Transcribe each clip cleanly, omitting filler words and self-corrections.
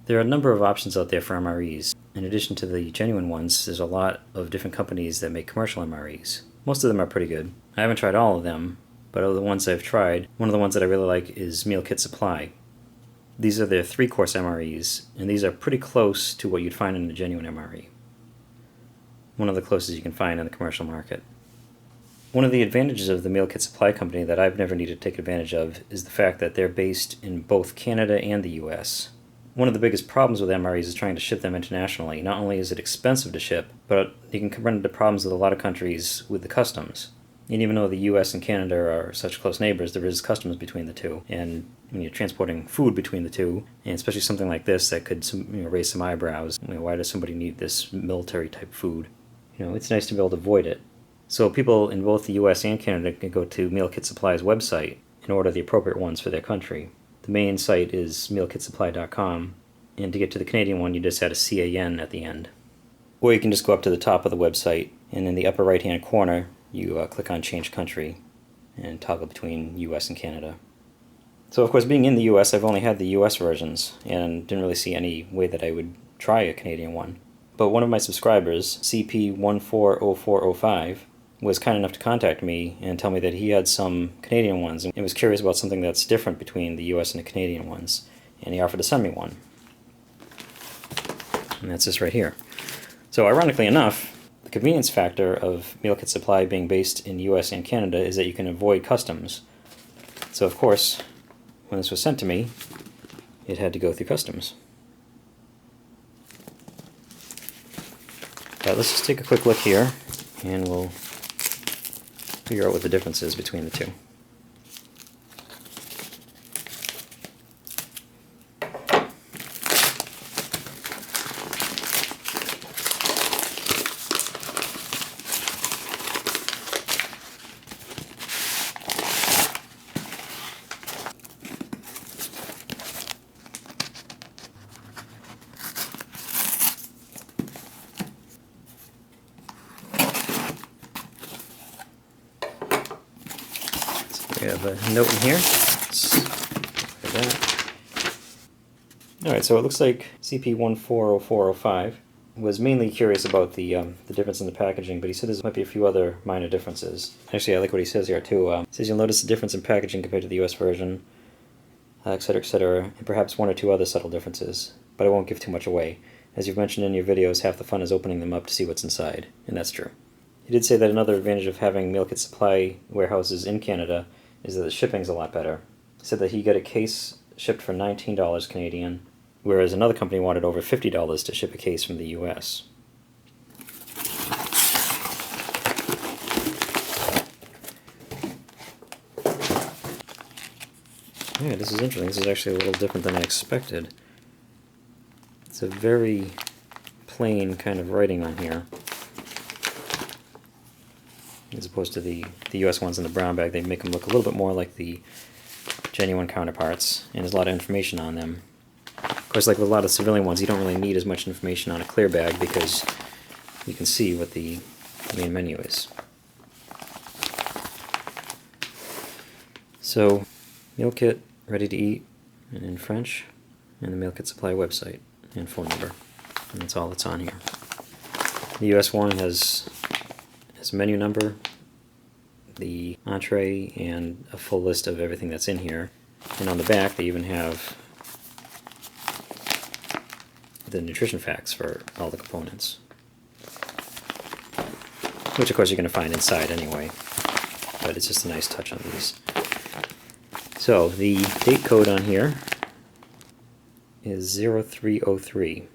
There are a number of options out there for MREs. In addition to the genuine ones, there's a lot of different companies that make commercial MREs. Most of them are pretty good. I haven't tried all of them, but of the ones I've tried, one of the ones that I really like is Meal Kit Supply. These are their 3-course MREs, and these are pretty close to what you'd find in a genuine MRE. One of the closest you can find in the commercial market. One of the advantages of the Meal Kit Supply company that I've never needed to take advantage of is the fact that they're based in both Canada and the US. One of the biggest problems with MREs is trying to ship them internationally. Not only is it expensive to ship, but you can run into problems with a lot of countries with the customs. And even though the US and Canada are such close neighbors, there is customs between the two. And when you're transporting food between the two, and especially something like this that could raise some eyebrows, why does somebody need this military type food? It's nice to be able to avoid it. So people in both the US and Canada can go to Meal Kit Supply's website and order the appropriate ones for their country. The main site is mealkitsupply.com, and to get to the Canadian one, you just add a CAN at the end. Or you can just go up to the top of the website, and in the upper right-hand corner, you click on Change Country and toggle between US and Canada. So, of course, being in the US, I've only had the US versions, and didn't really see any way that I would try a Canadian one. But one of my subscribers, CP140405, was kind enough to contact me and tell me that he had some Canadian ones and was curious about something that's different between the US and the Canadian ones, and he offered to send me one. And that's this right here. So ironically enough, the convenience factor of Meal Kit Supply being based in US and Canada is that you can avoid customs. So of course, when this was sent to me, it had to go through customs. But let's just take a quick look here, and we'll figure out what the difference is between the two. We have a note in here. Alright, so it looks like CP140405 was mainly curious about the difference in the packaging, but he said there might be a few other minor differences. Actually, I like what he says here too. He says you'll notice the difference in packaging compared to the US version, etc., and perhaps one or two other subtle differences, but I won't give too much away. As you've mentioned in your videos, half the fun is opening them up to see what's inside, and that's true. He did say that another advantage of having Meal Kit Supply warehouses in Canada is that the shipping's a lot better. He said that he got a case shipped for $19 Canadian, whereas another company wanted over $50 to ship a case from the US. Yeah, this is interesting. This is actually a little different than I expected. It's a very plain kind of writing on here. As opposed to the US ones in the brown bag, they make them look a little bit more like the genuine counterparts, and there's a lot of information on them. Of course, like with a lot of civilian ones, you don't really need as much information on a clear bag because you can see what the main menu is. So, meal kit, ready to eat, and in French, and the Meal Kit Supply website and phone number, and that's all that's on here. The US one has a menu number, the entree, and a full list of everything that's in here. And on the back, they even have the nutrition facts for all the components, which of course you're going to find inside anyway, but it's just a nice touch on these. So the date code on here is 0303.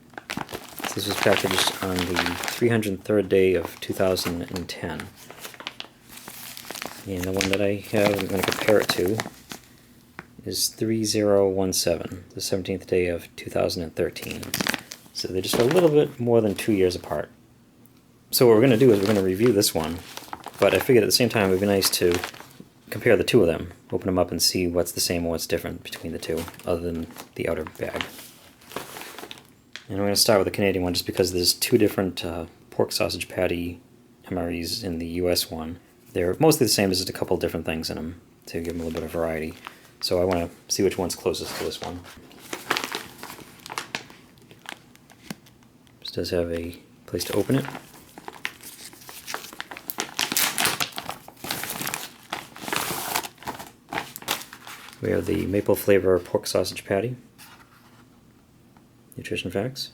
This was packaged on the 303rd day of 2010. And the one that I have, I'm going to compare it to, is 3017, the 17th day of 2013. So they're just a little bit more than 2 years apart. So what we're going to do is we're going to review this one, but I figured at the same time it would be nice to compare the two of them, open them up and see what's the same and what's different between the two, other than the outer bag. And I'm going to start with the Canadian one just because there's two different pork sausage patty MREs in the US one. They're mostly the same, there's just a couple different things in them to give them a little bit of variety. So I want to see which one's closest to this one. This does have a place to open it. We have the maple flavor pork sausage patty. Nutrition facts.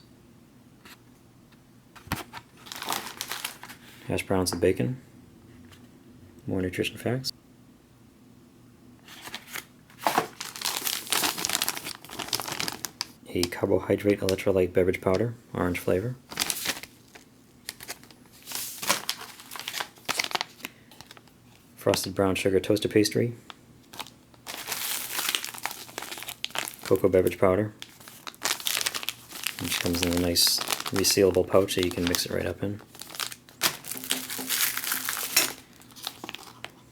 Hash browns and bacon. More nutrition facts. A carbohydrate electrolyte beverage powder, orange flavor. Frosted brown sugar toaster pastry. Cocoa beverage powder, which comes in a nice resealable pouch that you can mix it right up in.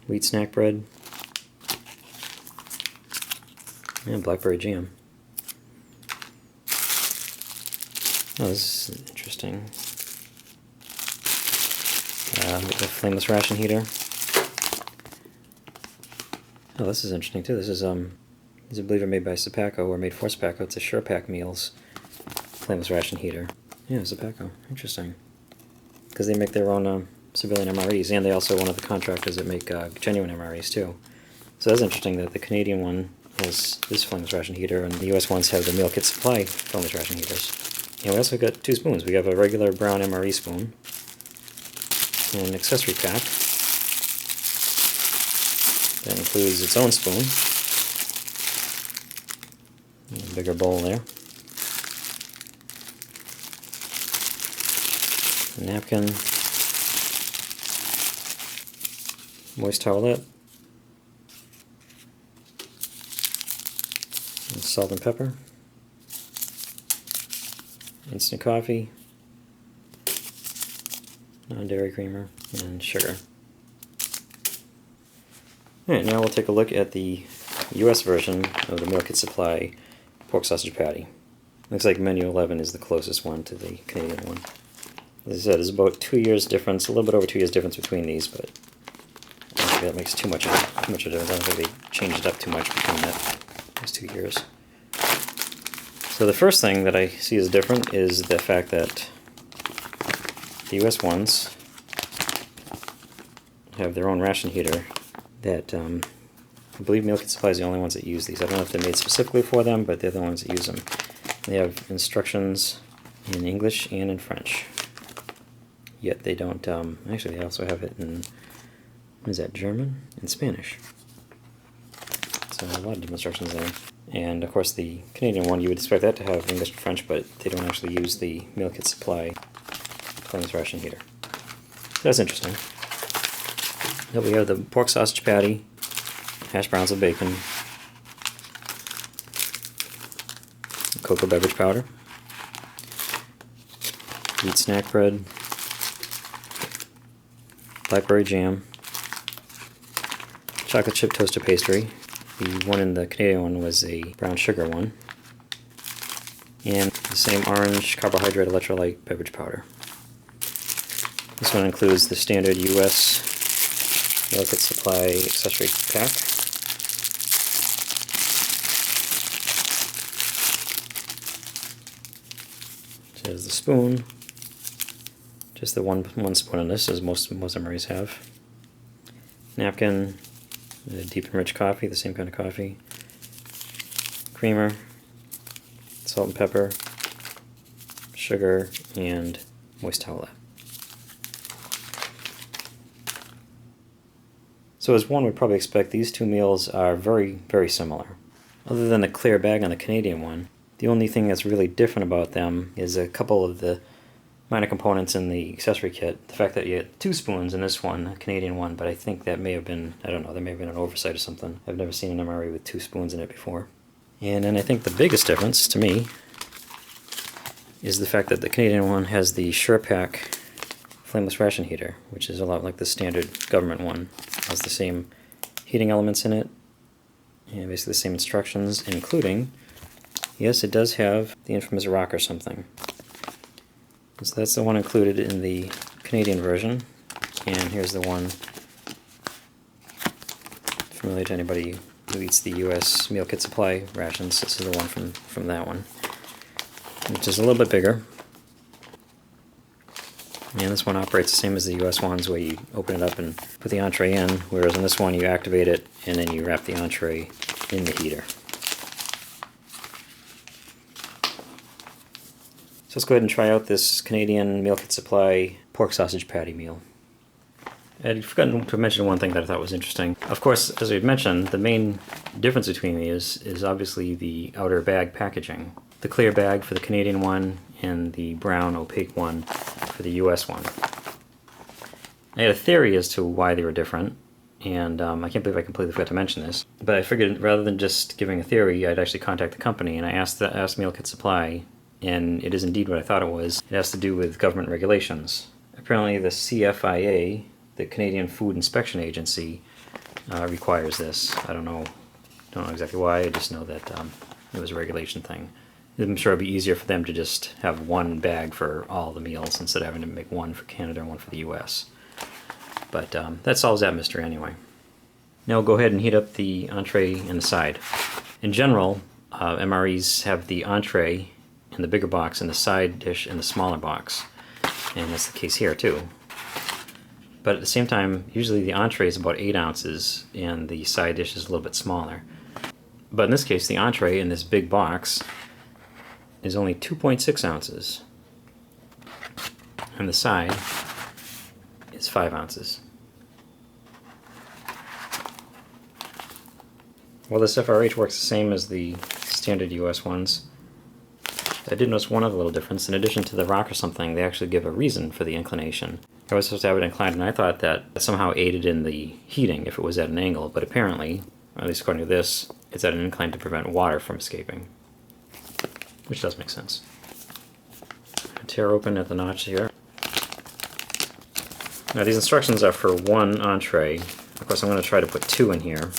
Wheat snack bread. And blackberry jam. Oh, this is interesting. The flameless ration heater. Oh, this is interesting too. This is these I believe are made by Sapaco, or made for Sapaco. It's a Sure Pack Meals flameless ration heater. Yeah, Sapaco. Interesting. Because they make their own civilian MREs, and they also one of the contractors that make genuine MREs too. So that's interesting that the Canadian one has this flameless ration heater, and the US ones have the Meal Kit Supply flameless ration heaters. And we also got 2 spoons. We have a regular brown MRE spoon, and an accessory pack that includes its own spoon. A bigger bowl there. A napkin. Moist towelette. And salt and pepper. Instant coffee. Non-dairy creamer. And sugar. Alright, now we'll take a look at the US version of the Meal Kit Supply pork sausage patty. Looks like menu 11 is the closest one to the Canadian one. As I said, there's about 2 years difference, a little bit over 2 years difference between these, but I don't think that makes too much of a difference. I don't think they changed it up too much between those 2 years. So the first thing that I see as different is the fact that the US ones have their own ration heater that I believe Meal Kit Supply is the only ones that use these. I don't know if they're made specifically for them, but they're the ones that use them. They have instructions in English and in French. Yet they don't, actually they also have it in, what is that, German? And Spanish. So a lot of different instructions there. And of course the Canadian one, you would expect that to have English and French, but they don't actually use the Meal Kit Supply flameless ration heater. So that's interesting. Then we have the pork sausage patty, hash browns and bacon, cocoa beverage powder, wheat snack bread, blackberry jam, chocolate chip toaster pastry. The one in the Canadian one was a brown sugar one, and the same orange carbohydrate electrolyte beverage powder. This one includes the standard US Meal Kit Supply accessory pack. There's the spoon. Just the one spoon in this, as most MREs have. Napkin, deep and rich coffee, the same kind of coffee. Creamer, salt and pepper, sugar, and moist towelette. So as one would probably expect, these two meals are very, very similar. Other than the clear bag on the Canadian one, the only thing that's really different about them is a couple of the minor components in the accessory kit. The fact that you get 2 spoons in this one, the Canadian one, but I think that may have been, I don't know, there may have been an oversight or something. I've never seen an MRE with 2 spoons in it before. And then I think the biggest difference, to me, is the fact that the Canadian one has the Sure Pack flameless ration heater, which is a lot like the standard government one. It has the same heating elements in it, and basically the same instructions, including, yes, it does have the infamous rock or something. So that's the one included in the Canadian version, and here's the one familiar to anybody who eats the US Meal Kit Supply rations. This is the one from that one, which is a little bit bigger. And this one operates the same as the US ones, where you open it up and put the entree in, whereas on this one you activate it and then you wrap the entree in the heater. So let's go ahead and try out this Canadian Meal Kit Supply pork sausage patty meal. I'd forgotten to mention one thing that I thought was interesting. Of course, as we had mentioned, the main difference between these is obviously the outer bag packaging. The clear bag for the Canadian one and the brown opaque one for the US one. I had a theory as to why they were different, and I can't believe I completely forgot to mention this, but I figured rather than just giving a theory, I'd actually contact the company, and I asked Meal Kit Supply, and it is indeed what I thought it was. It has to do with government regulations. Apparently the CFIA, the Canadian Food Inspection Agency, requires this. I don't know exactly why, I just know that it was a regulation thing. I'm sure it'd be easier for them to just have one bag for all the meals instead of having to make one for Canada and one for the US. But that solves that mystery anyway. Now we'll go ahead and heat up the entree and the side. In general, MREs have the entree in the bigger box and the side dish in the smaller box. And that's the case here too. But at the same time, usually the entree is about 8 ounces and the side dish is a little bit smaller. But in this case, the entree in this big box is only 2.6 ounces. And the side is 5 ounces. Well, this FRH works the same as the standard US ones. I did notice one other little difference. In addition to the rock or something, they actually give a reason for the inclination. I was supposed to have it inclined, and I thought that somehow aided in the heating if it was at an angle, but apparently, at least according to this, it's at an incline to prevent water from escaping. Which does make sense. Tear open at the notch here. Now these instructions are for one entree. Of course I'm going to try to put 2 in here.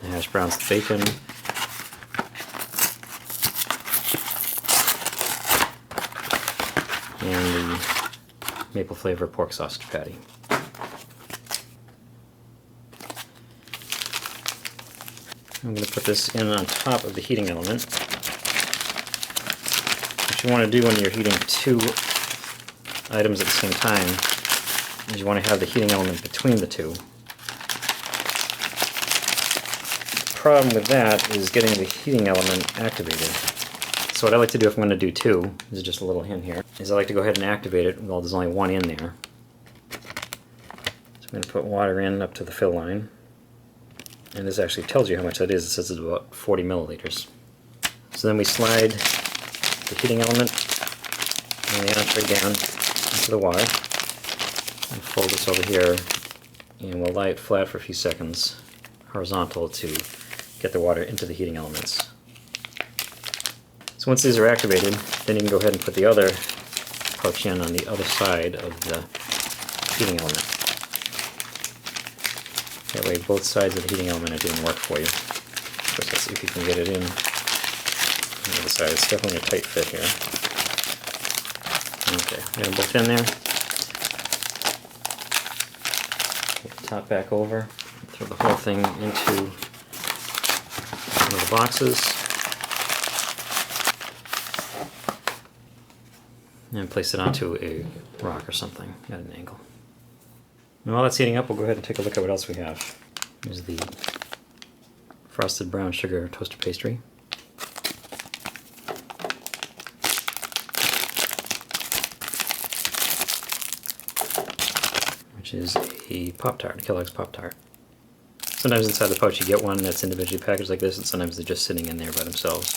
The hash browns, the bacon. And the maple flavor pork sausage patty. I'm going to put this in on top of the heating element. What you want to do when you're heating 2 items at the same time is you want to have the heating element between the 2. The problem with that is getting the heating element activated. So what I like to do if I'm going to do 2, this is just a little hint here, is I like to go ahead and activate it while there's only 1 in there. So I'm going to put water in up to the fill line. And this actually tells you how much that is. It says it's about 40 milliliters. So then we slide the heating element and the entree down into the water. And fold this over here, and we'll lie it flat for a few seconds, horizontal, to get the water into the heating elements. So once these are activated, then you can go ahead and put the other pouch in on the other side of the heating element. That way both sides of the heating element are doing work for you. Of course, let's see if you can get it in on the other side. It's definitely a tight fit here. Okay, got them both in there. Flip the top back over. Throw the whole thing into one of the boxes. And place it onto a rock or something at an angle. And while that's heating up, we'll go ahead and take a look at what else we have. Here's the frosted brown sugar toaster pastry. Which is a Pop-Tart, a Kellogg's Pop-Tart. Sometimes inside the pouch you get one that's individually packaged like this, and sometimes they're just sitting in there by themselves.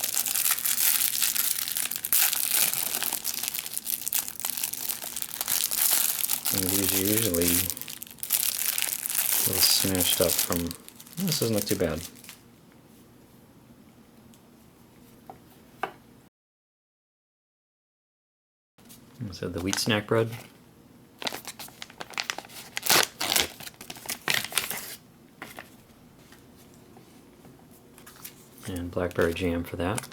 And these are usually a little smashed up from... Oh, this doesn't look too bad. So the wheat snack bread. And blackberry jam for that.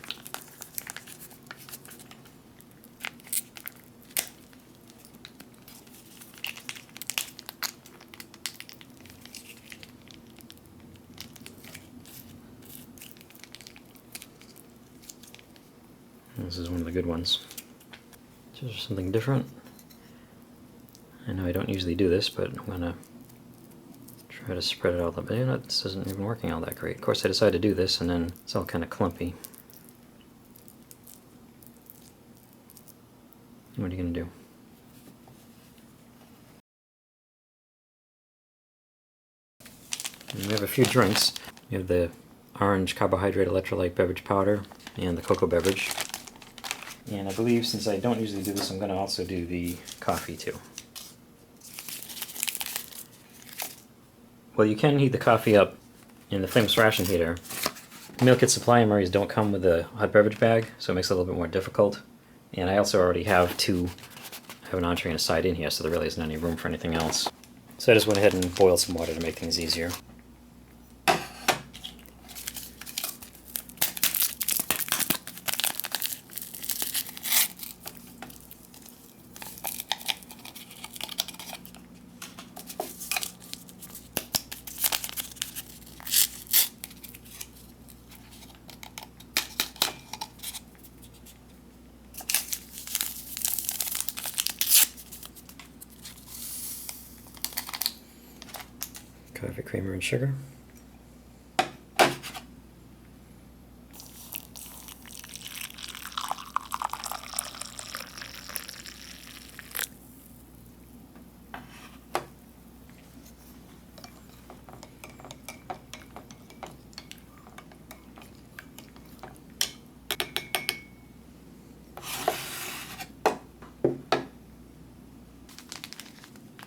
This is one of the good ones. Just something different. I know I don't usually do this, but I'm gonna try to spread it all up. But this isn't even working all that great. Of course, I decided to do this, and then it's all kind of clumpy. What are you gonna do? And we have a few drinks. We have the orange carbohydrate electrolyte beverage powder and the cocoa beverage. And I believe, since I don't usually do this, I'm going to also do the coffee too. Well, you can heat the coffee up in the flameless ration heater. Meal Kit Supply MREs don't come with a hot beverage bag, so it makes it a little bit more difficult. And I also already have an entree and a side in here, so there really isn't any room for anything else. So I just went ahead and boiled some water to make things easier. Coffee creamer and sugar.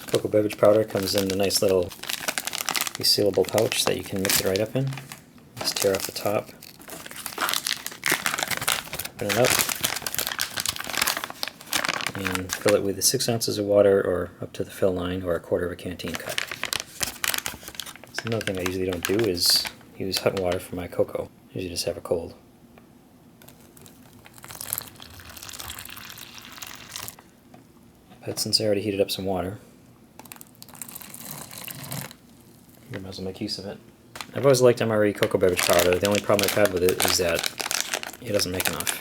Cocoa beverage powder comes in a nice little resealable pouch that you can mix it right up in. Just tear off the top, open it up, and fill it with 6 ounces of water or up to the fill line, or a quarter of a canteen cup. So another thing I usually don't do is use hot water for my cocoa. I usually just have it cold. But since I already heated up some water, I might as well make use of it. I've always liked MRE cocoa beverage powder. The only problem I've had with it is that it doesn't make enough.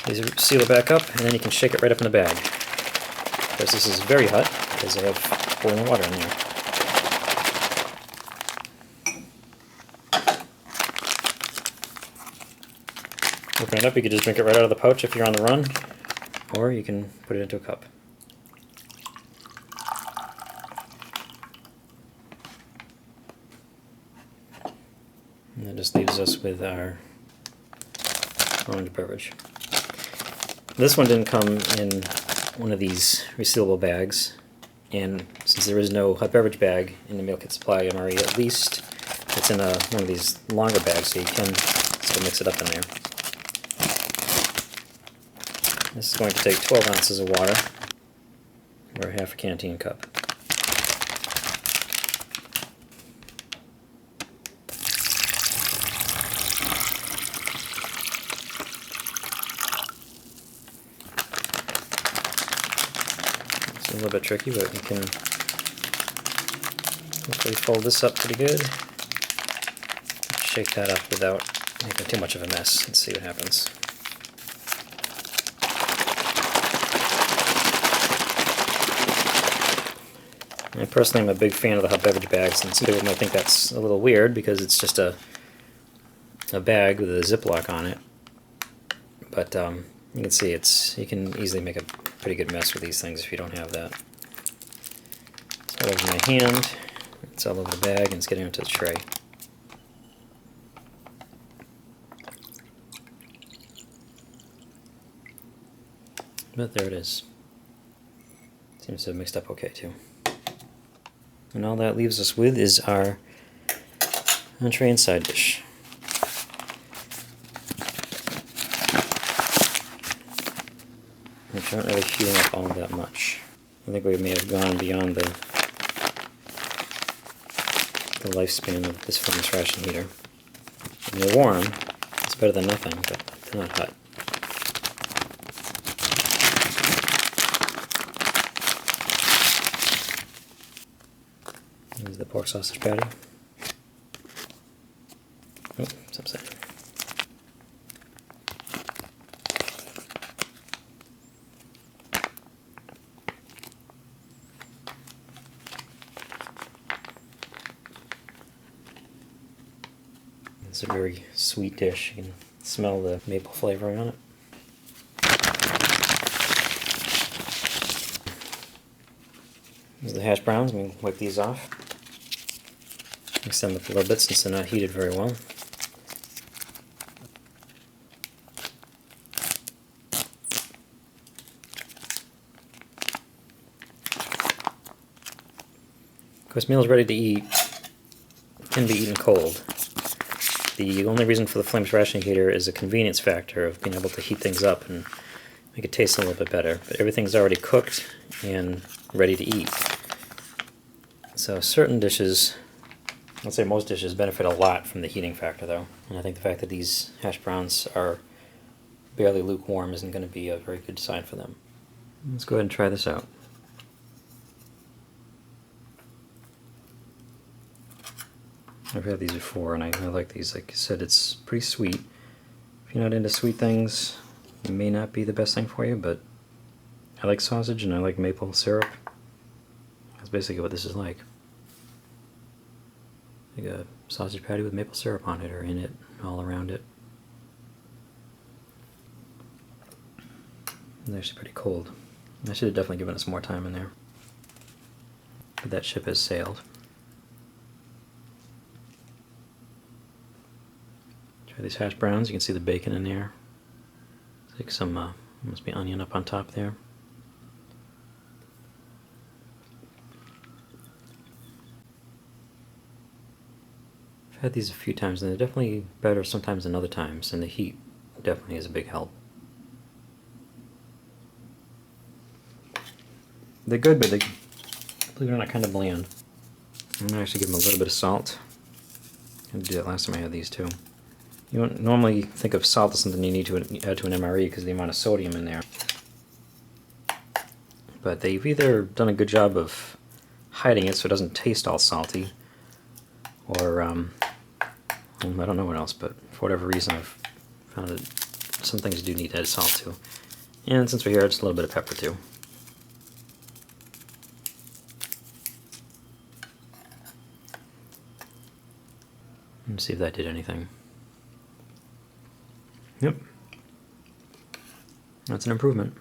You seal it back up, and then you can shake it right up in the bag. Of course, this is very hot because I have boiling water in there. Open it up, you can just drink it right out of the pouch if you're on the run, or you can put it into a cup. And that just leaves us with our orange beverage. This one didn't come in one of these resealable bags, and since there is no hot beverage bag in the Meal Kit Supply MRE, at least it's in one of these longer bags, so you can still mix it up in there. This is going to take 12 ounces of water, or half a canteen cup. It's a little bit tricky, but you can hopefully fold this up pretty good. Shake that up without making too much of a mess and see what happens. I personally am a big fan of the hot beverage bags, and some people might think that's a little weird because it's just a bag with a Ziploc on it. But you can see you can easily make a pretty good mess with these things if you don't have that. It's all over my hand, it's all over the bag, and it's getting into the tray. But there it is. Seems to have mixed up okay too. And all that leaves us with is our entree and side dish. Which aren't really heating up all that much. I think we may have gone beyond the lifespan of this furnace ration heater. When they're warm, it's better than nothing, but they're not hot. Here's the pork sausage patty. Oh, it's upside down. It's a very sweet dish. You can smell the maple flavoring on it. Here's the hash browns. I'm going to wipe these off. Mix them up a little bit since they're not heated very well. Of course, meals ready to eat can be eaten cold. The only reason for the flames ration heater is a convenience factor of being able to heat things up and make it taste a little bit better. But everything's already cooked and ready to eat. So certain dishes, I'd say most dishes, benefit a lot from the heating factor though. And I think the fact that these hash browns are barely lukewarm isn't going to be a very good sign for them. Let's go ahead and try this out. I've had these before and I like these. Like I said, it's pretty sweet. If you're not into sweet things, it may not be the best thing for you, but I like sausage and I like maple syrup. That's basically what this is like. Like a sausage patty with maple syrup on it or in it, all around it. It's actually pretty cold. I should have definitely given it some more time in there. But that ship has sailed. Try these hash browns. You can see the bacon in there. It's like some, must be onion up on top there. I've had these a few times and they're definitely better sometimes than other times, and the heat definitely is a big help. They're good, but they, believe it or not, kind of bland. I'm going to actually give them a little bit of salt. I had to do that last time I had these too. You don't normally think of salt as something you need to add to an MRE because of the amount of sodium in there. But they've either done a good job of hiding it so it doesn't taste all salty, or I don't know what else, but for whatever reason I've found that some things do need to add salt to. And since we're here, just a little bit of pepper too. Let's see if that did anything. Yep. That's an improvement.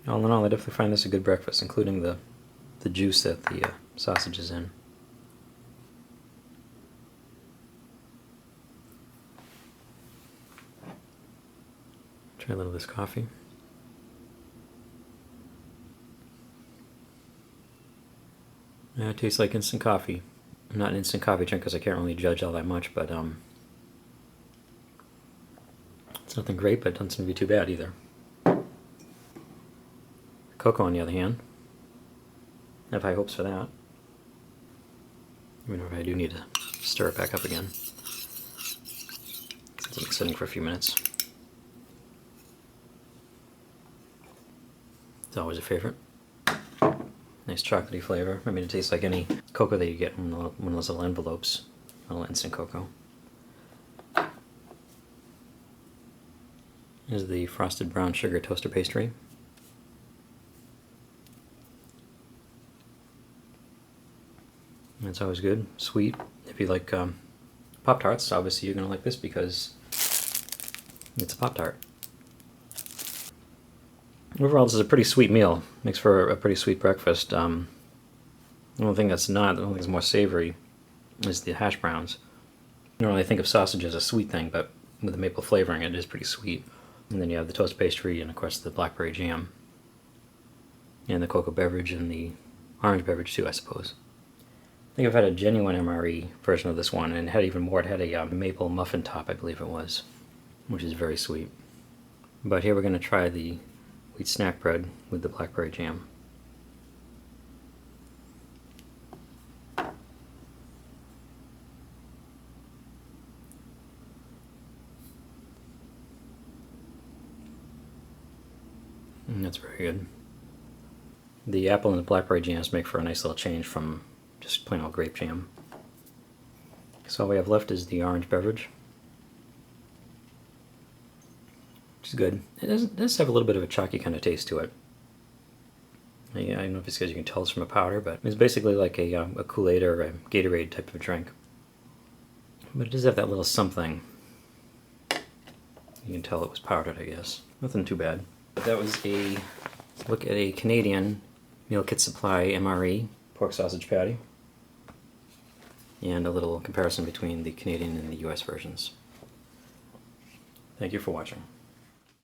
All in all, I definitely find this a good breakfast, including the juice that the sausage is in. Try a little of this coffee. Yeah, it tastes like instant coffee. I'm not an instant coffee drinker because I can't really judge all that much, but it's nothing great, but it doesn't seem to be too bad either. Cocoa, on the other hand, I have high hopes for that. Even if I do need to stir it back up again. It's been sitting for a few minutes. It's always a favorite. Nice chocolatey flavor. I mean, it tastes like any cocoa that you get in one of those little envelopes, little instant cocoa. Here's the frosted brown sugar toaster pastry. It's always good, sweet. If you like Pop-Tarts, obviously you're going to like this because it's a Pop-Tart. Overall, this is a pretty sweet meal. Makes for a pretty sweet breakfast. The only thing that's more savory is the hash browns. You don't really think of sausage as a sweet thing, but with the maple flavoring, it is pretty sweet. And then you have the toast pastry and, of course, the blackberry jam. And the cocoa beverage and the orange beverage, too, I suppose. I think I've had a genuine MRE version of this one, and it had even more. It had a maple muffin top, I believe it was, which is very sweet. But here we're going to try the wheat snack bread with the blackberry jam. And that's very good. The apple and the blackberry jams make for a nice little change from just plain old grape jam. So all we have left is the orange beverage. Which Tastes good. It does have a little bit of a chalky kind of taste to it. I don't know if it's because you can tell it's from a powder, but it's basically like a Kool-Aid or a Gatorade type of drink. But it does have that little something. You can tell it was powdered, I guess. Nothing too bad. But that was a look at a Canadian Meal Kit Supply MRE pork sausage patty, and a little comparison between the Canadian and the US versions. Thank you for watching.